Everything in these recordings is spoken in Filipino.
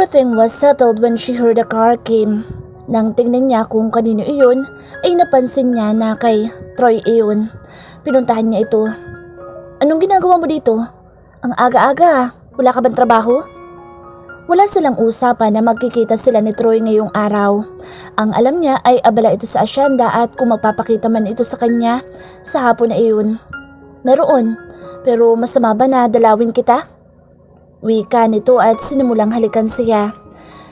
Everything was settled when she heard a car came. Nang tingnan niya kung kanino iyon, ay napansin niya na kay Troy iyon. Pinuntahan niya ito. Anong ginagawa mo dito? Ang aga-aga, wala ka bang trabaho? Wala silang usapan na magkikita sila ni Troy ngayong araw. Ang alam niya ay abala ito sa asyenda at kung magpapakita man ito sa kanya sa hapon na iyon. Meron, pero masama ba na dalawin kita? Wika nito at sinimulang halikan siya.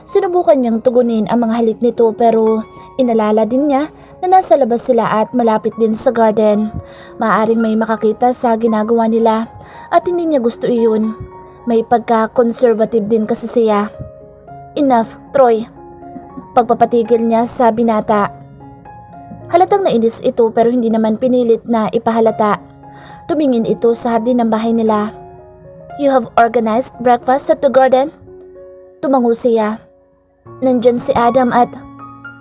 Sinubukan niyang tugunin ang mga halik nito pero inalala din niya na nasa labas sila at malapit din sa garden. Maaring may makakita sa ginagawa nila at hindi niya gusto iyon. May pagka-conservative din kasi siya. Enough, Troy. Pagpapatigil niya sa binata. Halatang nainis ito pero hindi naman pinilit na ipahalata. Tumingin ito sa hardin ng bahay nila. You have organized breakfast at the garden? Tumango siya. Nandyan si Adam at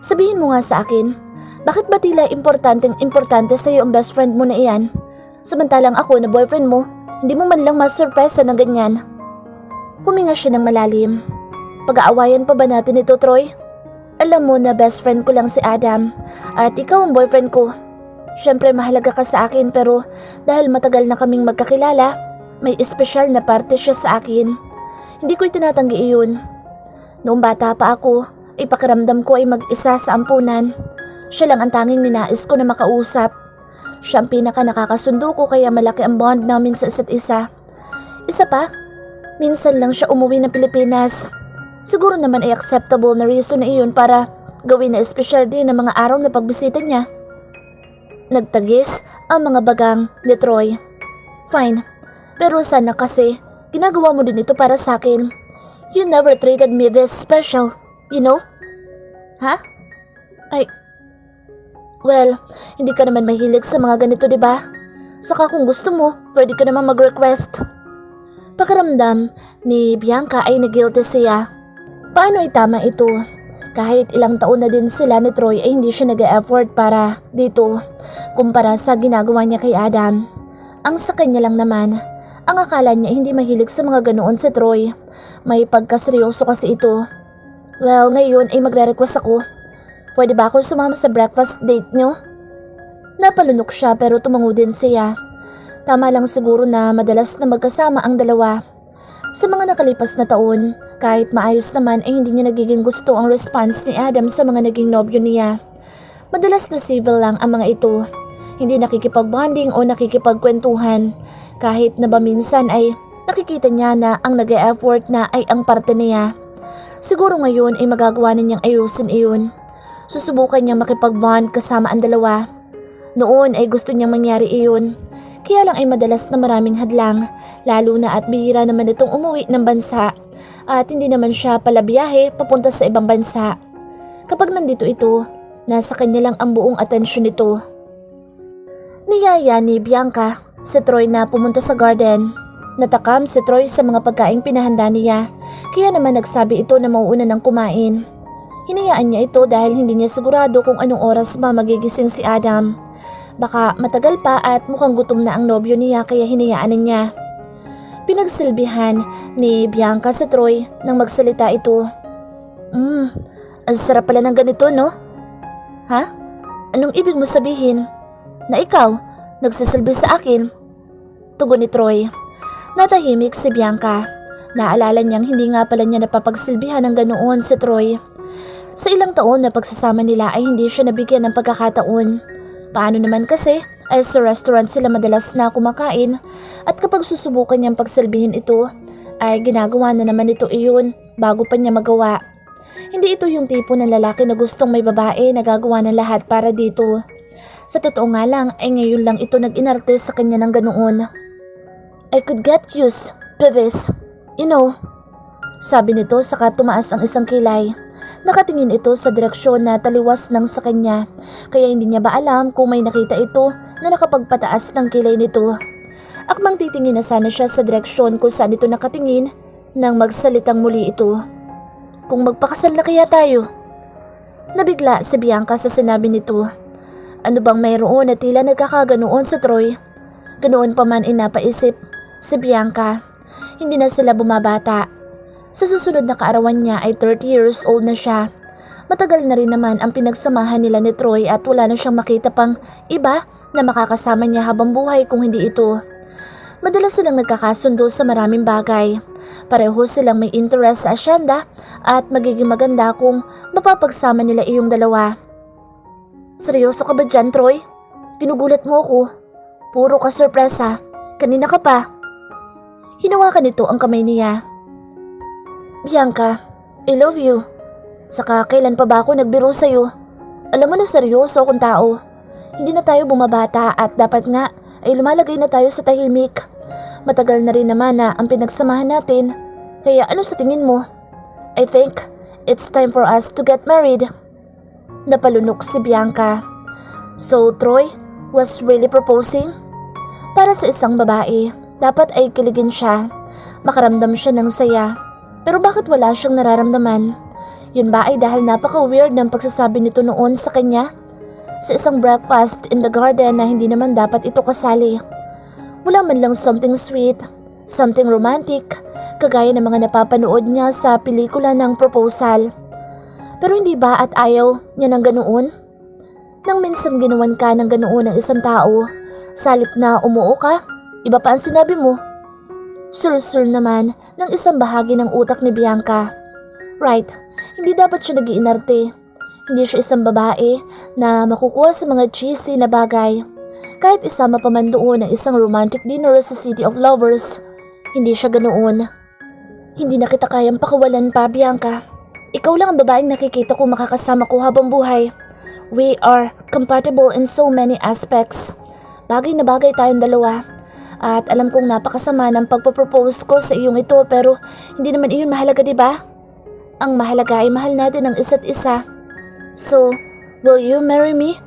sabihin mo nga sa akin, bakit ba tila importante sa iyo ang best friend mo na iyan? Samantalang ako na boyfriend mo, hindi mo man lang masurpresa ng ganyan. Huminga siya ng malalim. Pag-aawayan pa ba natin ito, Troy? Alam mo na best friend ko lang si Adam at ikaw ang boyfriend ko. Siyempre mahalaga ka sa akin pero dahil matagal na kaming magkakilala, may espesyal na parte siya sa akin. Hindi ko itinatanggi iyon. Noong bata pa ako, ipakiramdam ko ay mag-isa sa ampunan. Siya lang ang tanging ninais ko na makausap. Siya ang pinaka nakakasundo ko kaya malaki ang bond namin sa isa't isa. Isa pa, minsan lang siya umuwi ng Pilipinas. Siguro naman ay acceptable na reason na iyon para gawin na espesyal din ang mga araw na pagbisita niya. Nagtagis ang mga bagang ni Troy. Fine, pero sana kasi ginagawa mo din ito para sa akin. You never treated me this special, you know? Ha? Well, hindi ka naman mahilig sa mga ganito, di ba? Saka kung gusto mo, pwede ka naman mag-request. Pakiramdam ni Bianca ay nag-guilty siya. Paano ay tama ito? Kahit ilang taon na din sila ni Troy ay hindi siya nag-e-effort para dito kumpara sa ginagawa niya kay Adam. Ang sa kanya lang naman, ang akala niya hindi mahilig sa mga ganoon si Troy. May pagkaseryoso kasi ito. Well, ngayon ay magre-request ako. Pwede ba ako sumama sa breakfast date niyo? Napalunok siya pero tumango din siya. Tama lang siguro na madalas na magkasama ang dalawa. Sa mga nakalipas na taon, kahit maayos naman ay hindi niya nagiging gusto ang response ni Adam sa mga naging nobyo niya. Madalas na civil lang ang mga ito. Hindi nakikipag-bonding o nakikipagkwentuhan. Kahit na ba minsan ay nakikita niya na ang nag-e-effort na ay ang parte niya. Siguro ngayon ay magagawa na niyang ayusin iyon. Susubukan niyang makipag-bond kasama ang dalawa. Noon ay gusto niyang mangyari iyon. Kaya lang ay madalas na maraming hadlang, lalo na at bihira naman itong umuwi ng bansa at hindi naman siya palabiyahe papunta sa ibang bansa. Kapag nandito ito, nasa kanya lang ang buong atensyon nito. Niyaya ni Bianca si Troy na pumunta sa garden. Natakam si Troy sa mga pagkaing pinahanda niya, kaya naman nagsabi ito na mauuna ng kumain. Hinayaan niya ito dahil hindi niya sigurado kung anong oras ba magigising si Adam. Baka matagal pa at mukhang gutom na ang nobyo niya kaya hinayaan niya. Pinagsilbihan ni Bianca si Troy nang magsalita ito. Ang sarap pala ng ganito, no? Ha? Anong ibig mo sabihin? Na ikaw, nagsisilbi sa akin? Tugon ni Troy. Natahimik si Bianca. Naalala niyang hindi nga pala niya napapagsilbihan ng ganoon si Troy. Sa ilang taon na pagsasama nila ay hindi siya nabigyan ng pagkakataon. Paano naman kasi ay sa restaurant sila madalas na kumakain at kapag susubukan niyang pagsilbihin ito ay ginagawa na naman ito iyon bago pa niya magawa. Hindi ito yung tipo ng lalaki na gustong may babae na gagawa ng lahat para dito. Sa totoo nga lang ay ngayon lang ito nag-inarte sa kanya ng ganoon. I could get used to this, you know. Sabi nito saka tumaas ang isang kilay. Nakatingin ito sa direksyon na taliwas ng sa kanya, kaya hindi niya ba alam kung may nakita ito na nakapagpataas ng kilay nito. Akmang titingin na sana siya sa direksyon kung saan ito nakatingin nang magsalitang muli ito. Kung magpakasal na kaya tayo? Nabigla si Bianca sa sinabi nito. Ano bang mayroon na tila nagkakaganoon sa Troy? Ganoon pa man inapaisip si Bianca. Hindi na sila bumabata. Sa susunod na kaarawan niya ay 30 years old na siya. Matagal na rin naman ang pinagsamahan nila ni Troy at wala na siyang makita pang iba na makakasama niya habang buhay kung hindi ito. Madalas silang nagkakasundo sa maraming bagay. Pareho silang may interest sa asyenda at magiging maganda kung mapapagsama nila iyong dalawa. Seryoso ka ba dyan, Troy? Ginugulat mo ako. Puro ka sorpresa. Kanina ka pa. Hinawakan nito ang kamay niya. Bianca, I love you. Saka kailan pa ba ako nagbiro sa'yo? Alam mo na seryoso akong tao. Hindi na tayo bumabata at dapat nga ay lumalagay na tayo sa tahimik. Matagal na rin naman na ang pinagsamahan natin. Kaya ano sa tingin mo? I think it's time for us to get married. Napalunok si Bianca. So Troy was really proposing? Para sa isang babae, dapat ay kiligin siya. Makaramdam siya ng saya. Pero bakit wala siyang nararamdaman? Yun ba ay dahil napaka-weird ng pagsasabi nito noon sa kanya? Sa isang breakfast in the garden na hindi naman dapat ito kasali. Wala man lang something sweet, something romantic, kagaya ng mga napapanood niya sa pelikula ng proposal. Pero hindi ba at ayaw niya ng ganoon? Nang minsan ginawan ka ng ganoon ng isang tao, salip na umuo ka, iba pa ang sinabi mo. Sul-sul naman ng isang bahagi ng utak ni Bianca. Right, hindi dapat siya nag-iinarte. Hindi siya isang babae na makukuha sa mga cheesy na bagay. Kahit isama pa man doon ang isang romantic dinner sa City of Lovers, hindi siya ganoon. Hindi na kita kayang pakawalan pa, Bianca. Ikaw lang ang babaeng nakikita ko makakasama ko habang buhay. We are compatible in so many aspects. Bagay na bagay tayong dalawa. At alam kong napakasama ng pagpapropose ko sa iyong ito pero hindi naman iyon mahalaga, di ba? Ang mahalaga ay mahal natin ang isa't isa. So, will you marry me?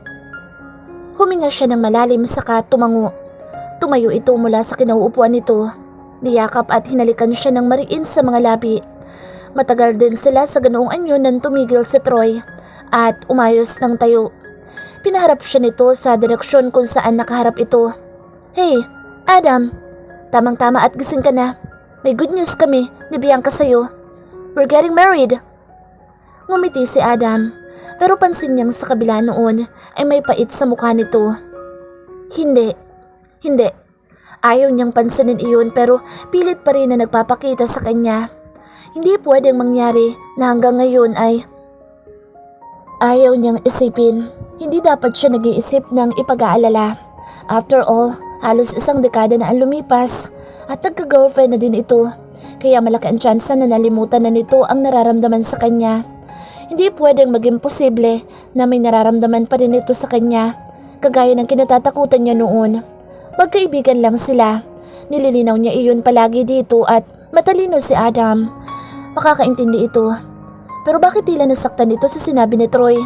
Huminga siya ng malalim saka tumango. Tumayo ito mula sa kinauupuan nito. Niyakap at hinalikan siya ng mariin sa mga labi. Matagal din sila sa ganoong anyo nang tumigil si Troy at umayos ng tayo. Pinaharap siya nito sa direksyon kung saan nakaharap ito. Hey, Adam, tamang-tama at gising ka na. May good news kami ni Bianca sa'yo. We're getting married. Ngumiti si Adam, pero pansin niyang sa kabila noon ay may pait sa mukha nito. Hindi. Ayaw niyang pansinin iyon pero pilit pa rin na nagpapakita sa kanya. Hindi pwedeng mangyari na hanggang ngayon ay ayaw niyang isipin. Hindi dapat siya nag-iisip ng ipag-aalala. After all, halos isang dekada na ang lumipas at nagka-girlfriend na din ito. Kaya malaki ang tsansa na nalimutan na nito ang nararamdaman sa kanya. Hindi pwedeng maging posible na may nararamdaman pa rin ito sa kanya, kagaya ng kinatatakutan niya noon. Magkaibigan lang sila. Nililinaw niya iyon palagi dito at matalino si Adam. Makakaintindi ito. Pero bakit tila nasaktan ito sa sinabi ni Troy?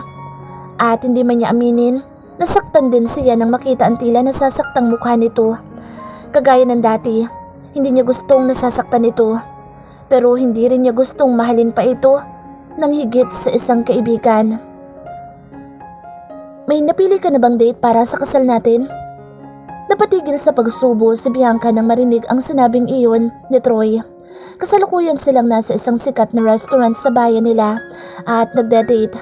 At hindi man niya aminin, nasaktan din siya nang makita ang tila nasasaktang mukha nito. Kagaya ng dati, hindi niya gustong nasasaktan ito. Pero hindi rin niya gustong mahalin pa ito nang higit sa isang kaibigan. May napili ka na bang date para sa kasal natin? Napatigil sa pagsubo si Bianca nang marinig ang sinabing iyon ni Troy. Kasalukuyan silang nasa isang sikat na restaurant sa bayan nila at nagde-date.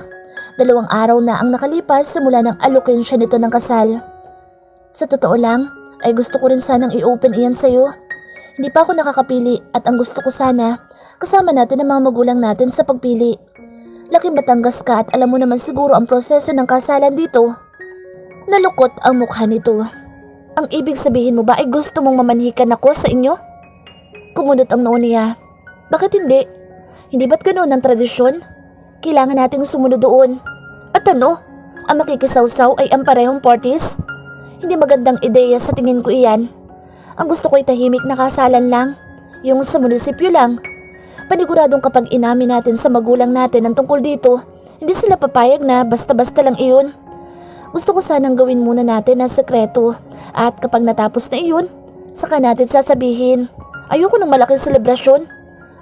2 araw na ang nakalipas simula nang alukin siya nito ng kasal. Sa totoo lang, ay gusto ko rin sanang i-open iyan sa'yo. Hindi pa ako nakakapili at ang gusto ko sana, kasama natin ang mga magulang natin sa pagpili. Laking Batangas ka at alam mo naman siguro ang proseso ng kasalan dito. Nalukot ang mukha nito. Ang ibig sabihin mo ba ay gusto mong mamanhikan ako sa inyo? Kumunot ang noo niya. Bakit hindi? Hindi ba't ganoon ang tradisyon? Kailangan nating sumunod doon. At ano? Ang makikisawsaw ay ang parehong parties? Hindi magandang ideya sa tingin ko iyan. Ang gusto ko ay tahimik na kasalan lang. Yung sa munisipyo lang. Paniguradong kapag inamin natin sa magulang natin ang tungkol dito, hindi sila papayag na basta-basta lang iyon. Gusto ko sanang gawin muna natin na sekreto at kapag natapos na iyon, saka natin sasabihin. Ayoko ng malaking selebrasyon.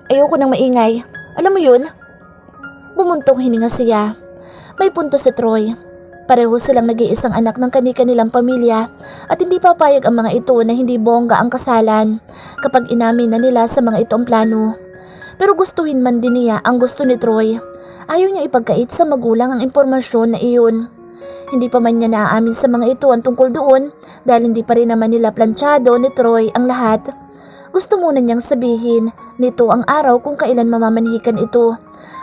Ayoko ng maingay. Alam mo yun? Bumuntong hininga siya. May punto si Troy. Pareho silang nag-iisang anak ng kani-kanilang pamilya at hindi papayag ang mga ito na hindi bongga ang kasalan kapag inamin na nila sa mga ito ang plano. Pero gustuhin man din niya ang gusto ni Troy. Ayaw niya ipagkait sa magulang ang impormasyon na iyon. Hindi pa man niya naaamin sa mga ito ang tungkol doon dahil hindi pa rin naman nila planchado ni Troy ang lahat. Gusto muna niyang sabihin nito ang araw kung kailan mamamanhikan ito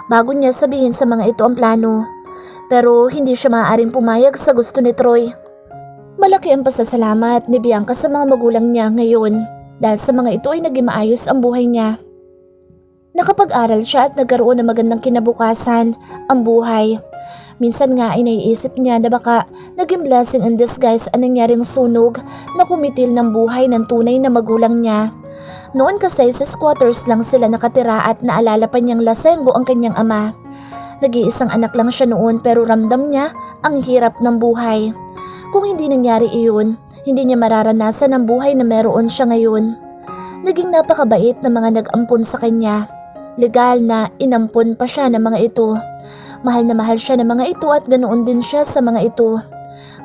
bago niya sabihin sa mga ito ang plano. Pero hindi siya maaaring pumayag sa gusto ni Troy. Malaki ang pasasalamat ni Bianca sa mga magulang niya ngayon dahil sa mga ito ay naging maayos ang buhay niya. Nakapag-aral siya at nagkaroon ng magandang kinabukasan ang buhay. Minsan nga ay naiisip niya na baka naging blessing in disguise ang nangyaring sunog na kumitil ng buhay ng tunay na magulang niya. Noon kasi sa squatters lang sila nakatira at naalala pa niyang lasenggo ang kanyang ama. Nag-iisang anak lang siya noon pero ramdam niya ang hirap ng buhay. Kung hindi nangyari iyon, hindi niya mararanasan ang buhay na meron siya ngayon. Naging napakabait na mga nag-ampon sa kanya. Legal na inampon pa siya ng mga ito. Mahal na mahal siya ng mga ito at ganoon din siya sa mga ito.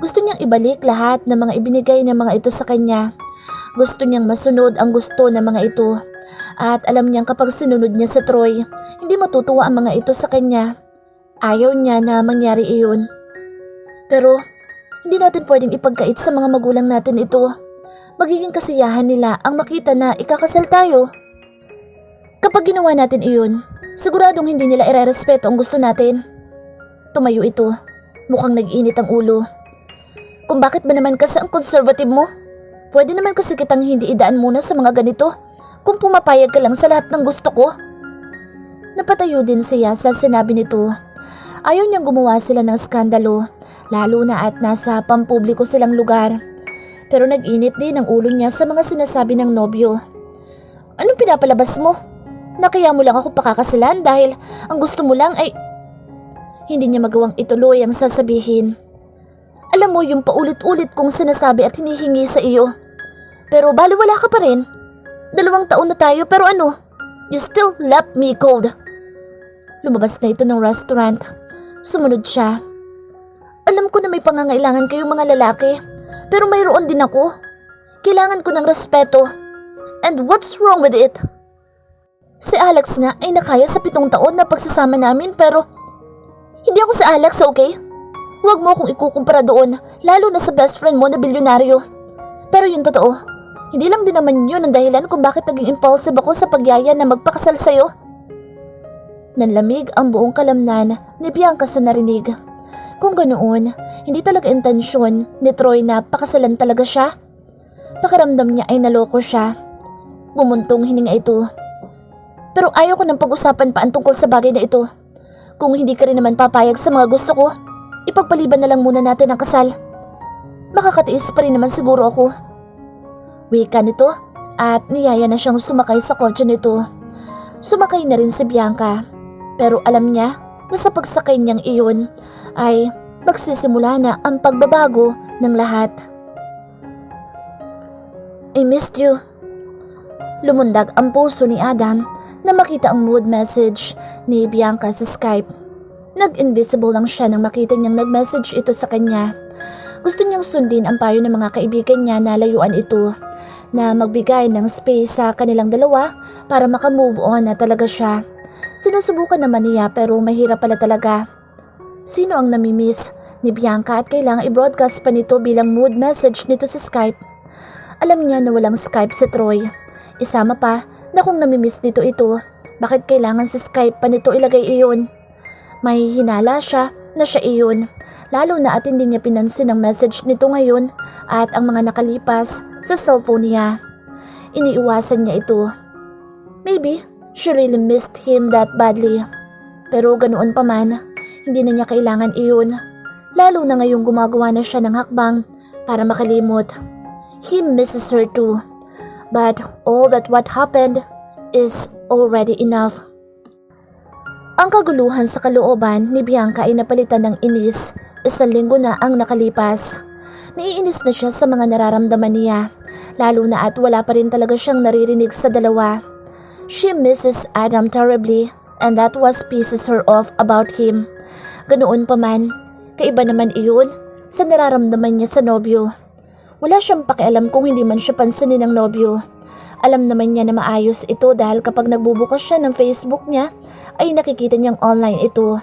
Gusto niyang ibalik lahat ng mga ibinigay ng mga ito sa kanya. Gusto niyang masunod ang gusto ng mga ito. At alam niyang kapag sinunod niya sa Troy, hindi matutuwa ang mga ito sa kanya. Ayaw niya na mangyari iyon. Pero hindi natin pwedeng ipagkait sa mga magulang natin ito. Magiging kasiyahan nila ang makita na ikakasal tayo. Kapag ginawa natin iyon, siguradong hindi nila irerespeto ang gusto natin. Tumayo ito. Mukhang nag-init ang ulo. Kung bakit ba naman kasi ang conservative mo? Pwede naman kasi kitang hindi idaan muna sa mga ganito kung pumapayag ka lang sa lahat ng gusto ko. Napatayo din siya sa sinabi nito. Ayaw niyang gumawa sila ng skandalo, lalo na at nasa pampubliko silang lugar. Pero nag-init din ang ulo niya sa mga sinasabi ng nobyo. Anong pinapalabas mo? Nakaya mo lang ako pakakasalan dahil ang gusto mo lang ay… Hindi niya magawang ituloy ang sasabihin. Alam mo yung paulit-ulit kong sinasabi at hinihingi sa iyo. Pero baliwala ka pa rin. 2 taon na tayo pero ano? You still left me cold. Lumabas na ito ng restaurant. Sumunod siya. Alam ko na may pangangailangan kayong mga lalaki. Pero mayroon din ako. Kailangan ko ng respeto. And what's wrong with it? Si Alex nga ay nakaya sa 7 taon na pagsasama namin pero hindi ako si Alex, okay? Huwag mo akong ikukumpara doon, lalo na sa best friend mo na bilyonaryo. Pero yun totoo, hindi lang din naman yun ang dahilan kung bakit naging impulsive ako sa pagyaya na magpakasal sa'yo. Nanlamig ang buong kalamnan ni Bianca sa narinig. Kung ganoon, hindi talaga intensyon ni Troy na pakasalan talaga siya. Pakiramdam niya ay naloko siya. Bumuntong hininga ito. Pero ayaw ko nang pag-usapan pa ang tungkol sa bagay na ito. Kung hindi ka rin naman papayag sa mga gusto ko, ipagpaliban na lang muna natin ang kasal. Makakatiis pa rin naman siguro ako. Wika nito at niyaya na siyang sumakay sa kotse nito. Sumakay na rin si Bianca. Pero alam niya na sa pagsakay niyang iyon ay magsisimula na ang pagbabago ng lahat. I missed you. Lumundag ang puso ni Adam na makita ang mood message ni Bianca sa Skype. Nag-invisible lang siya nang makita niyang nag-message ito sa kanya. Gusto niyang sundin ang payo ng mga kaibigan niya na layuan ito, na magbigay ng space sa kanilang dalawa para makamove on na talaga siya. Sinusubukan naman niya pero mahirap pala talaga. Sino ang namimiss ni Bianca at kailangang i-broadcast pa nito bilang mood message nito sa Skype? Alam niya na walang Skype si Troy. Isama pa na kung namimiss nito ito, bakit kailangan sa Skype pa nito ilagay iyon? May hinala siya na siya iyon, lalo na at hindi niya pinansin ang message nito ngayon at ang mga nakalipas sa cellphone niya. Iniiwasan niya ito. Maybe she really missed him that badly. Pero ganoon pa man, hindi na niya kailangan iyon, lalo na ngayong gumagawa na siya ng hakbang para makalimot. He misses her too. But all that what happened is already enough. Ang kaguluhan sa kalooban ni Bianca ay napalitan ng inis. 1 linggo na ang nakalipas. Naiinis na siya sa mga nararamdaman niya, lalo na at wala pa rin talaga siyang naririnig sa dalawa. She misses Adam terribly and that was pisses her off about him. Ganoon pa man, kaiba naman iyon sa nararamdaman niya sa nobyo. Wala siyang pakialam kung hindi man siya pansinin ng nobyo. Alam naman niya na maayos ito dahil kapag nagbubukas siya ng Facebook niya ay nakikita niyang online ito.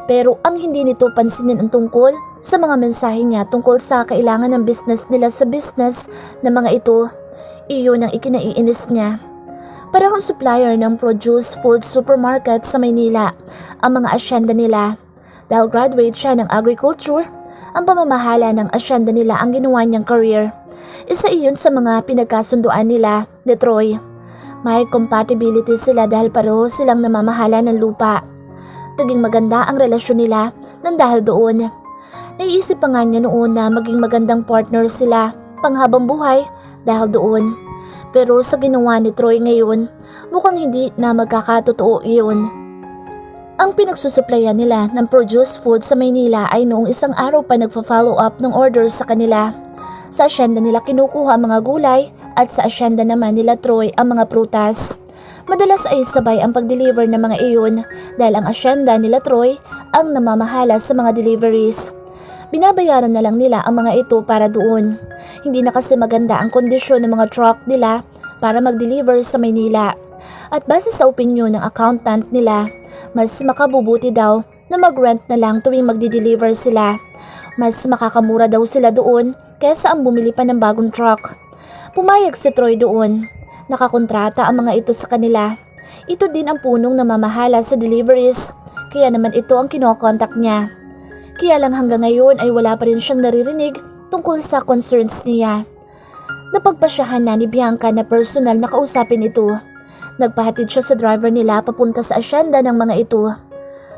Pero ang hindi nito pansinin ang tungkol sa mga mensahe niya tungkol sa kailangan ng business nila sa business ng mga ito. Iyon ang ikinaiinis niya. Parehong supplier ng produce food supermarket sa Maynila ang mga asyenda nila. Dahil graduate siya ng agriculture, ang pamamahala ng asyenda nila ang ginawa niyang career. Isa iyon sa mga pinagkasunduan nila ni Troy. May compatibility sila dahil pareho silang namamahala ng lupa. Naging maganda ang relasyon nila nang dahil doon. Naiisip pa nga niya noon na maging magandang partner sila panghabang buhay dahil doon. Pero sa ginawa ni Troy ngayon, mukhang hindi na magkakatotoo iyon. Ang pinagsusuplayan nila ng produce food sa Maynila ay noong isang araw pa nagfa-follow up ng orders sa kanila. Sa asyenda nila kinukuha ang mga gulay at sa asyenda naman nila Troy ang mga prutas. Madalas ay sabay ang pag-deliver ng mga iyon dahil ang asyenda nila Troy ang namamahala sa mga deliveries. Binabayaran na lang nila ang mga ito para doon. Hindi na kasi maganda ang kondisyon ng mga truck nila para mag-deliver sa Maynila. At base sa opinyon ng accountant nila, mas makabubuti daw na mag-rent na lang tuwing magdi-deliver sila. Mas makakamura daw sila doon kaysa ang bumili pa ng bagong truck. Pumayag si Troy doon. Nakakontrata ang mga ito sa kanila. Ito din ang punong namamahala sa deliveries, kaya naman ito ang kinokontak niya. Kaya lang hanggang ngayon ay wala pa rin siyang naririnig tungkol sa concerns niya. Napagpasyahan na ni Bianca na personal na kausapin ito. Nagpahatid siya sa driver nila papunta sa asyenda ng mga ito.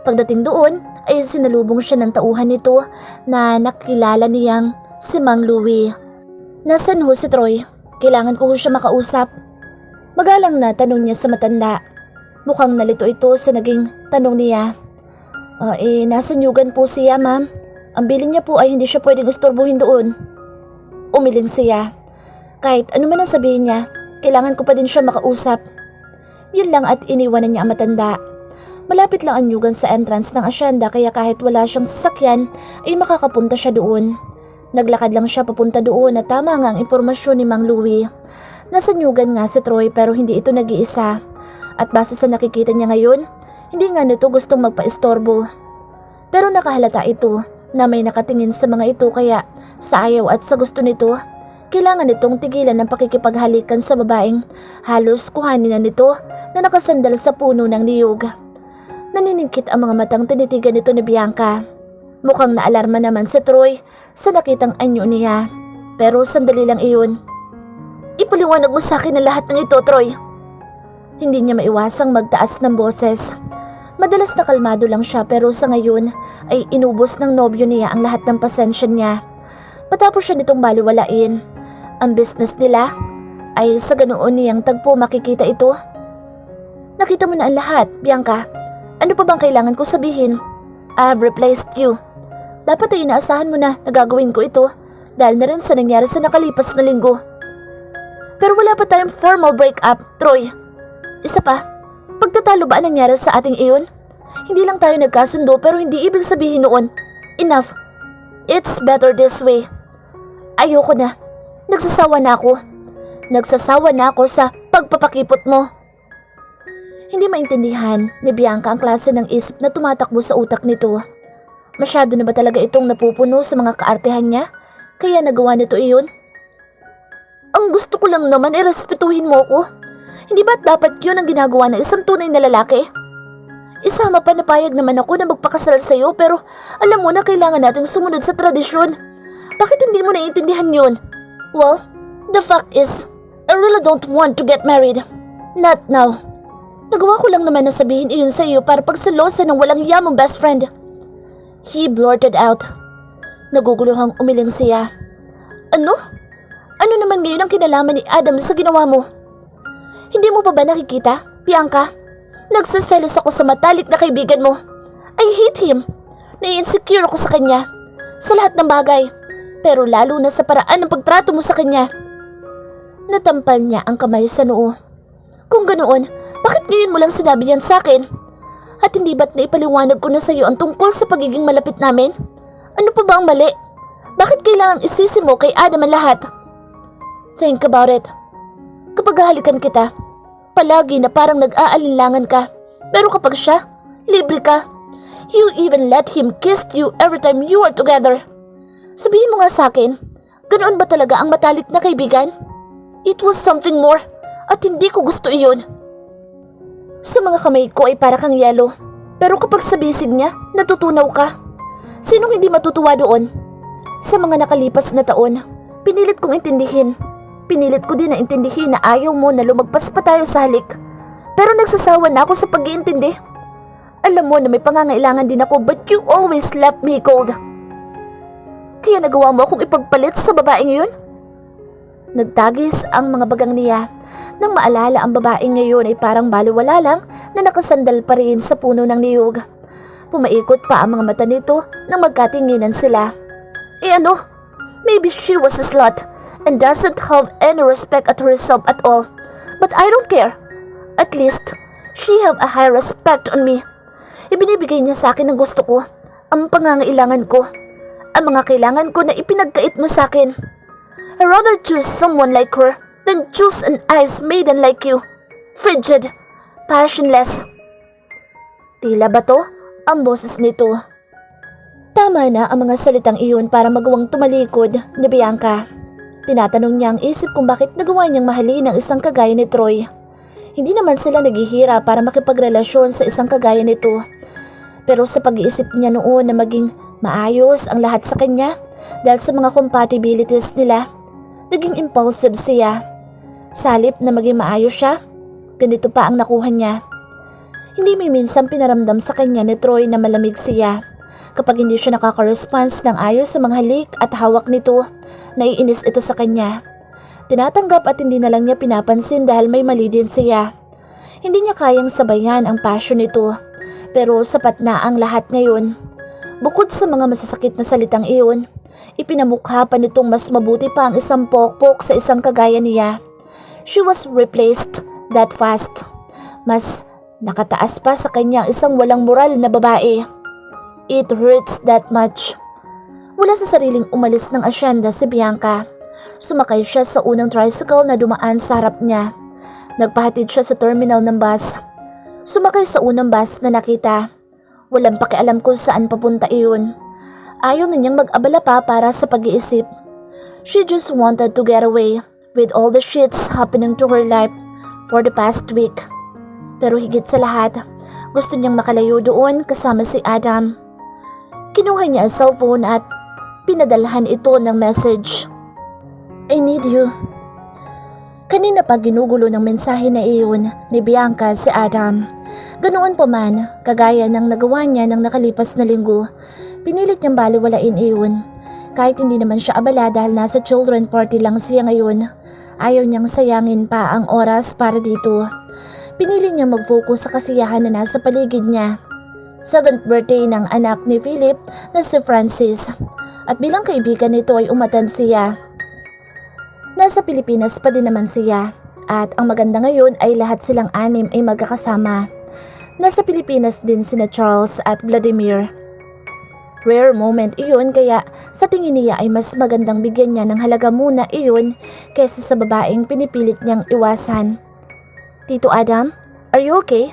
Pagdating doon ay sinalubong siya ng tauhan nito na nakilala niyang si Mang Louie. Nasaan ho si Troy? Kailangan ko siya makausap. Magalang na tanong niya sa matanda. Mukhang nalito ito sa naging tanong niya. Nasa Nyugan po siya, ma'am. Ang bilin niya po ay hindi siya pwedeng istorbohin doon. Umiling siya. Kahit ano man ang sabihin niya, kailangan ko pa din siya makausap. Yun lang at iniwanan niya ang matanda. Malapit lang ang Nyugan sa entrance ng asyenda kaya kahit wala siyang sasakyan ay makakapunta siya doon. Naglakad lang siya papunta doon at tama nga ang impormasyon ni Mang Louie. Nasa Nyugan nga si Troy pero hindi ito nag-iisa. At base sa nakikita niya ngayon, hindi nga nito gustong magpa-istorbo. Pero nakahalata ito na may nakatingin sa mga ito kaya sa ayaw at sa gusto nito, kailangan nitong tigilan ng pakikipaghalikan sa babaeng halos kuhanin na nito na nakasandal sa puno ng niyog. Naniningkit ang mga matang tinitigan nito ni Bianca. Mukhang naalarma naman si Troy sa nakitang anyo niya. Pero sandali lang iyon. Ipaliwanag mo sa akin ang lahat ng ito, Troy. Hindi niya maiwasang magtaas ng boses. Madalas na kalmado lang siya pero sa ngayon ay inubos ng nobyo niya ang lahat ng pasensya niya. Matapos siya nitong baliwalain, ang business nila ay sa ganoon niyang tagpo makikita ito. Nakita mo na ang lahat, Bianca. Ano pa bang kailangan ko sabihin? I've replaced you. Dapat ay inaasahan mo na gagawin ko ito dahil na rin sa nangyari sa nakalipas na linggo. Pero wala pa tayong formal breakup, Troy. Isa pa, pagtatalo ba ang nangyari sa ating iyon? Hindi lang tayo nagkasundo pero hindi ibig sabihin noon. Enough. It's better this way. Ayoko na. Nagsasawa na ako. Nagsasawa na ako sa pagpapakipot mo. Hindi maintindihan ni Bianca ang klase ng isip na tumatakbo sa utak nito. Masyado na ba talaga itong napupuno sa mga kaartehan niya? Kaya nagawa nito iyon? Ang gusto ko lang naman ay respetuhin mo ko. Hindi ba't dapat yun ang ginagawa ng isang tunay na lalaki? Isama pa napayag naman ako na magpakasal sa'yo pero alam mo na kailangan nating sumunod sa tradisyon. Bakit hindi mo naiintindihan yun? Well, the fact is, I really don't want to get married. Not now. Nagawa ko lang naman na sabihin iyon sa iyo para pagsalosa ng walang yamang best friend. He blurted out. Naguguluhang umiling siya. Ano? Ano naman ngayon ang kinalaman ni Adam sa ginawa mo? Hindi mo pa ba nakikita, Bianca? Nagsaselos ako sa matalik na kaibigan mo. I hate him. Nai-insecure ako sa kanya. Sa lahat ng bagay. Pero lalo na sa paraan ng pagtrato mo sa kanya. Natampal niya ang kamay sa noo. Kung ganoon, bakit ngayon mo lang sinabi yan sa akin? At hindi ba't naipaliwanag ko na sa iyo ang tungkol sa pagiging malapit namin? Ano pa ba ang mali? Bakit kailangang isisi mo kay Adam ang lahat? Think about it. Kapag hahalikan kita, palagi na parang nag-aalinlangan ka. Pero kapag siya, libre ka. You even let him kiss you every time you are together. Sabihin mo nga sa akin, ganoon ba talaga ang matalik na kaibigan? It was something more at hindi ko gusto iyon. Sa mga kamay ko ay para kang yelo, pero kapag sa bisig niya, natutunaw ka. Sinong hindi matutuwa doon? Sa mga nakalipas na taon, pinilit kong intindihin. Pinilit ko din na intindihin na ayaw mo na lumagpas pa tayo sa halik. Pero nagsasawa na ako sa pag-iintindi. Alam mo na may pangangailangan din ako but you always left me cold. Kaya nagawa mo akong ipagpalit sa babaeng yun? Nagtagis ang mga bagang niya. Nang maalala ang babaeng ngayon ay parang baliwala lang na nakasandal pa rin sa puno ng niyog. Pumaikot pa ang mga mata nito nang magkatinginan sila. Ano? Maybe she was a slut and doesn't have any respect at herself at all. But I don't care. At least, she have a high respect on me. Ibinibigay niya sa akin ang gusto ko, ang pangangailangan ko, ang mga kailangan ko na ipinagkait mo sa akin. I rather choose someone like her than choose an ice maiden like you. Frigid, passionless. Tila ba to? Ang boses nito. Tama na ang mga salitang iyon para magawang tumalikod ni Bianca. Tinatanong niya ang isip kung bakit nagawa niyang mahalin ang isang kagaya ni Troy. Hindi naman sila naghihira para makipagrelasyon sa isang kagaya nito. Pero sa pag-iisip niya noon na maging maayos ang lahat sa kanya dahil sa mga compatibilities nila, naging impulsive siya. Salip na maging maayos siya, ganito pa ang nakuha niya. Hindi may minsan pinaramdam sa kanya ni Troy na malamig siya. Kapag hindi siya nakaka-response ng ayos sa mga halik at hawak nito, naiinis ito sa kanya. Tinatanggap at hindi na lang niya pinapansin dahil may mali din siya. Hindi niya kayang sabayan ang passion nito, pero sapat na ang lahat ngayon. Bukod sa mga masasakit na salitang iyon, ipinamukha pa nitong mas mabuti pa ang isang pokpok sa isang kagaya niya. She was replaced that fast. Mas nakataas pa sa kanya isang walang moral na babae. It hurts that much. Wala sa sariling umalis ng asyenda si Bianca. Sumakay siya sa unang tricycle na dumaan sa harap niya. Nagpahatid siya sa terminal ng bus. Sumakay sa unang bus na nakita. Walang pakialam kung saan papunta iyon. Ayaw na niyang mag-abala pa para sa pag-iisip. She just wanted to get away with all the shits happening to her life for the past week. Pero higit sa lahat, gusto niyang makalayo doon kasama si Adam. Kinuha niya ang cellphone at pinadalhan ito ng message. I need you. Kanina pa ginugulo ng mensahe na iyon ni Bianca si Adam. Ganoon pa man, kagaya ng nagawa niya ng nakalipas na linggo, pinilit niyang baliwalain iyon. Kahit hindi naman siya abala dahil nasa children party lang siya ngayon, ayaw niyang sayangin pa ang oras para dito. Pinili niyang mag-focus sa kasiyahan na nasa paligid niya. 7th birthday ng anak ni Philip na si Francis, at bilang kaibigan nito ay umatan siya. Nasa Pilipinas pa din naman siya, at ang maganda ngayon ay lahat silang anim ay magkakasama. Nasa Pilipinas din sina Charles at Vladimir. Rare moment iyon kaya sa tingin niya ay mas magandang bigyan niya ng halaga muna iyon kaysa sa babaeng pinipilit niyang iwasan. Tito Adam, are you okay?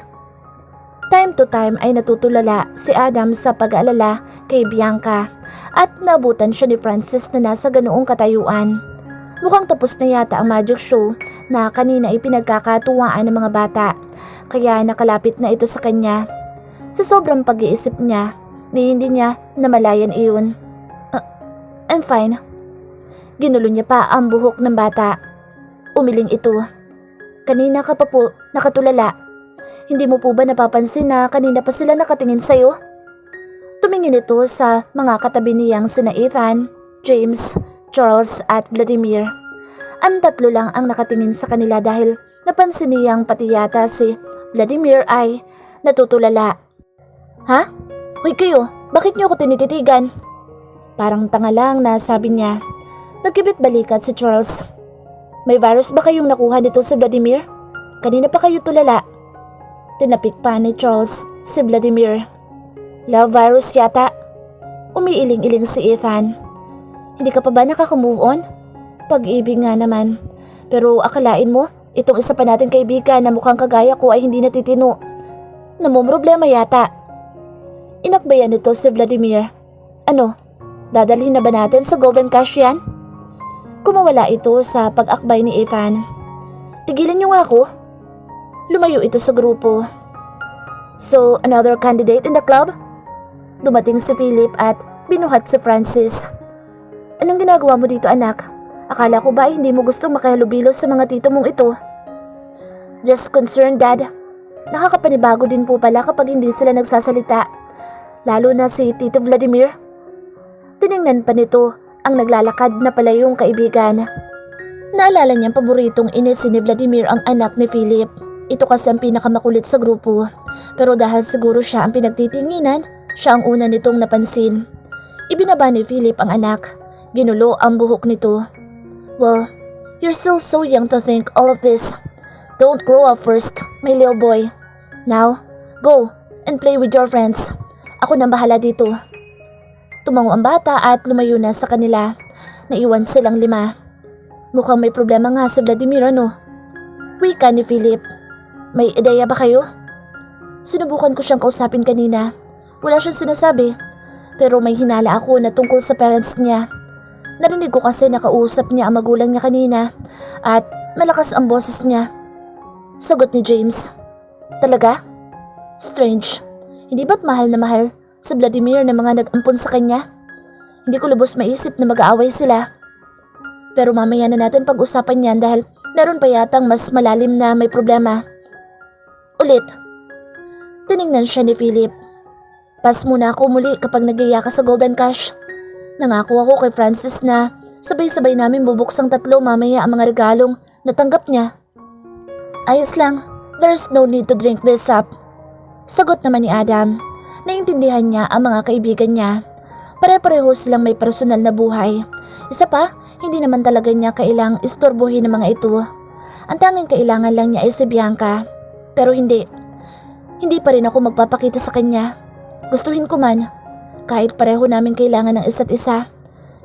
Time to time ay natutulala si Adam sa pag-aalala kay Bianca at nabutan siya ni Francis na nasa ganoong katayuan. Mukhang tapos na yata ang magic show na kanina ay pinagkakatuwaan ng mga bata kaya nakalapit na ito sa kanya. Sa sobrang pag-iisip niya, hindi niya namalayan iyon. I'm fine. Ginulo niya pa ang buhok ng bata. Umiling ito. Kanina ka pa po nakatulala. Hindi mo po ba napapansin na kanina pa sila nakatingin sa'yo? Tumingin ito sa mga katabi niyang sina Ethan, James, Charles at Vladimir. Ang tatlo lang ang nakatingin sa kanila dahil napansin niyang pati yata si Vladimir ay natutulala. Ha? Hoy kayo, bakit niyo ako tinititigan? Parang tanga lang na sabi niya. Nagkibit balikat si Charles. May virus ba kayong nakuha nito si Vladimir? Kanina pa kayo tulala. Tinapik pa ni Charles si Vladimir. Love virus yata. Umiiling-iling si Ethan. Hindi ka pa ba nakaka-move on? Pag-ibig nga naman. Pero akalain mo, Itong isa pa nating kaibigan na mukhang kagaya ko ay hindi natitino. Namumroblema yata. Inakbayan nito si Vladimir. Ano, dadalhin na ba natin sa Golden Cash yan? Kumawala ito sa pag-akbay ni Evan. Tigilan niyo nga ako. Lumayo ito sa grupo. So, another candidate in the club? Dumating si Philip at binuhat si Francis. Anong ginagawa mo dito, anak? Akala ko ba hindi mo gustong makihalubilo sa mga tito mong ito? Just concerned, Dad. Nakakapanibago din po pala kapag hindi sila nagsasalita. Lalo na si Tito Vladimir. Tiningnan pa nito ang naglalakad na pala yung kaibigan. Naalala niyang paboritong inisi ni Vladimir ang anak ni Philip. Ito kasi ang pinakamakulit sa grupo. Pero dahil siguro siya ang pinagtitinginan, siya ang una nitong napansin. Ibinaba ni Philip ang anak. Ginulo ang buhok nito. Well, you're still so young to think all of this. Don't grow up first, my little boy. Now, go and play with your friends. Ako nang bahala dito. Tumango ang bata at lumayo na sa kanila. Naiwan silang 5. Mukhang may problema nga si Vladimir, ano? Wika ni Philip. May ideya ba kayo? Sinubukan ko siyang kausapin kanina. Wala siyang sinasabi. Pero may hinala ako na tungkol sa parents niya. Narinig ko kasi nakausap niya ang magulang niya kanina at malakas ang boses niya. Sagot ni James. Talaga? Strange. Hindi ba't mahal na mahal si Vladimir na mga nag-ampon sa kanya? Hindi ko lubos maisip na mag-aaway sila. Pero mamaya na natin pag-usapan yan dahil meron pa yatang mas malalim na may problema. Ulit. Tiningnan siya ni Philip. Pas muna ako muli kapag nag-iya ka sa Golden Cash. Nangako ako kay Francis na sabay-sabay namin bubuksang 3 mamaya ang mga regalong natanggap niya. Ayos lang, there's no need to drink this up. Sagot naman ni Adam. Naintindihan niya ang mga kaibigan niya. Pare-pareho silang may personal na buhay. Isa pa, hindi naman talaga niya kailang istorbohin ng mga ito. Ang tanging kailangan lang niya ay si Bianca. Pero hindi. Hindi pa rin ako magpapakita sa kanya. Gustuhin ko man. Kahit pareho namin kailangan ng isa't isa,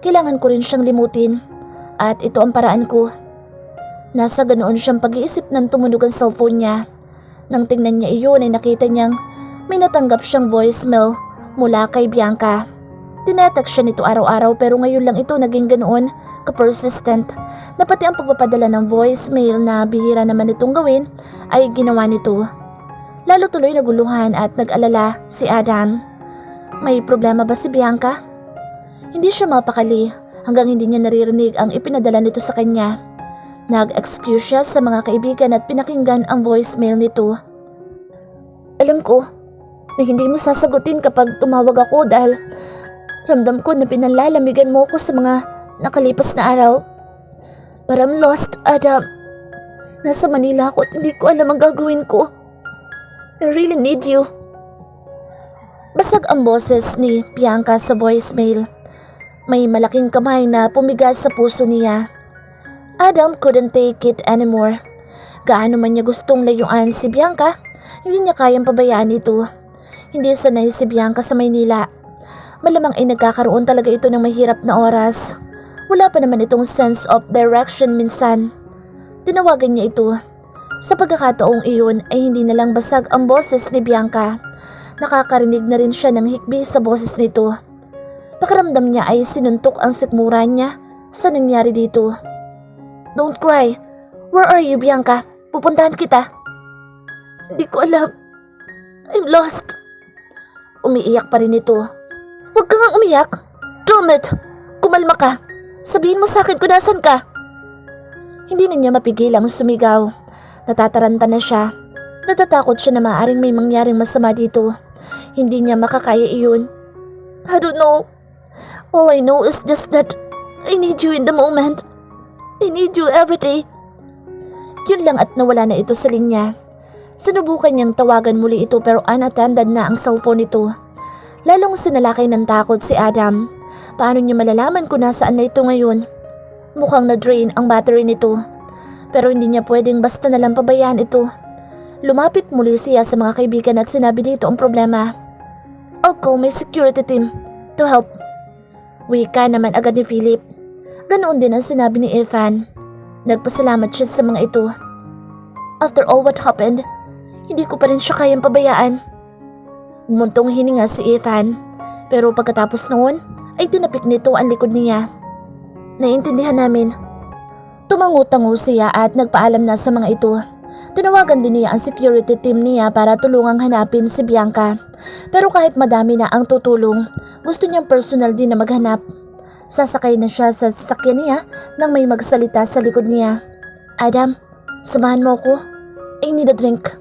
kailangan ko rin siyang limutin. At ito ang paraan ko. Nasa ganoon siyang pag-iisip nang tumunog ang cellphone niya. Nang tingnan niya iyon ay nakita niyang may natanggap siyang voicemail mula kay Bianca. Tinetext siya nito araw-araw pero ngayon lang ito naging ganoon ka-persistent na pati ang pagpapadala ng voicemail na bihira naman itong gawin ay ginawa nito. Lalo tuloy naguluhan at nag-alala si Adam. May problema ba si Bianca? Hindi siya mapakali hanggang hindi niya naririnig ang ipinadala nito sa kanya. Nag-excuse siya sa mga kaibigan at pinakinggan ang voicemail nito. Alam ko na hindi mo sasagutin kapag tumawag ako dahil ramdam ko na pinalalamigan mo ako sa mga nakalipas na araw. But I'm lost, Adam. Nasa Manila ako at hindi ko alam ang gagawin ko. I really need you. Basag ang boses ni Bianca sa voicemail. May malaking kamay na pumigas sa puso niya. Adam couldn't take it anymore. Gaano man niya gustong layuan si Bianca, hindi niya kayang pabayaan ito. Hindi sanay si Bianca sa Maynila. Malamang ay nagkakaroon talaga ito ng mahirap na oras. Wala pa naman itong sense of direction minsan. Tinawagan niya ito. Sa pagkakataong iyon ay hindi na lang basag ang boses ni Bianca. Nakakarinig na rin siya ng hikbi sa boses nito. Pakiramdam niya ay sinuntok ang sikmuran niya sa nangyari dito. Don't cry. Where are you, Bianca? Pupuntahan kita. Hindi ko alam. I'm lost. Umiiyak pa rin ito. Huwag ka ngang umiyak. Dromit, kumalma ka. Sabihin mo sa akin kung nasan ka. Hindi na niya mapigilang sumigaw. Natataranta na siya. Natatakot siya na maaaring may mangyaring masama dito. Hindi niya makakaya iyon. I don't know. All I know is just that I need you in the moment. I need you every day. Yun lang at nawala na ito sa linya. Sinubukan niyang tawagan muli ito pero unattended na ang cellphone nito. Lalong sinalakay ng takot si Adam. Paano niya malalaman kung nasaan na ito ngayon? Mukhang na-drain ang battery nito. Pero hindi niya pwedeng basta nalang pabayaan ito. Lumapit muli siya sa mga kaibigan at sinabi dito ang problema. I'll call my security team to help. Wika naman agad ni Philip. Ganoon din ang sinabi ni Evan. Nagpasalamat siya sa mga ito. After all what happened, hindi ko pa rin siya kayang pabayaan. Bumuntong hininga si Ethan, pero pagkatapos noon ay tinapik nito ang likod niya. Naiintindihan namin. Tumango-tango siya at nagpaalam na sa mga ito. Tinawagan din niya ang security team niya para tulungang hanapin si Bianca. Pero kahit madami na ang tutulong, gusto niyang personal din na maghanap. Sasakay na siya sa sasakyan niya nang may magsalita sa likod niya. Adam, samahan mo ako. I need a drink.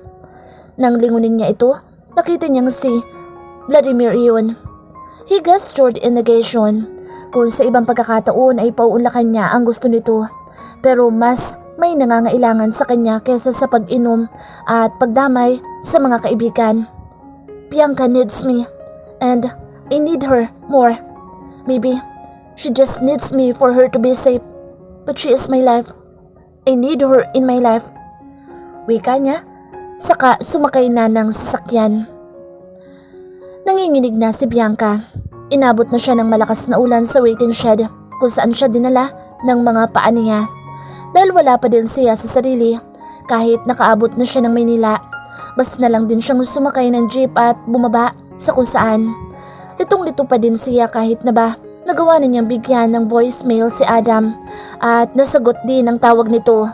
Nang lingunin niya ito, nakita niyang si Vladimir iyon. He gestured in negation. Kung sa ibang pagkakataon ay pauunlakan niya ang gusto nito. Pero mas may nangangailangan sa kanya kesa sa pag-inom at pagdamay sa mga kaibigan. Bianca needs me and I need her more. Maybe she just needs me for her to be safe. But she is my life. I need her in my life. Wika niya, saka sumakay na ng sasakyan. Nanginginig na si Bianca. Inabot na siya ng malakas na ulan sa waiting shed kung saan siya dinala ng mga paa niya. Dahil wala pa din siya sa sarili, kahit nakaabot na siya ng Maynila, basta na lang din siyang sumakay ng jeep at bumaba sa kung saan. Litong-lito pa din siya kahit na ba nagawa na niyang bigyan ng voicemail si Adam at nasagot din ang tawag nito.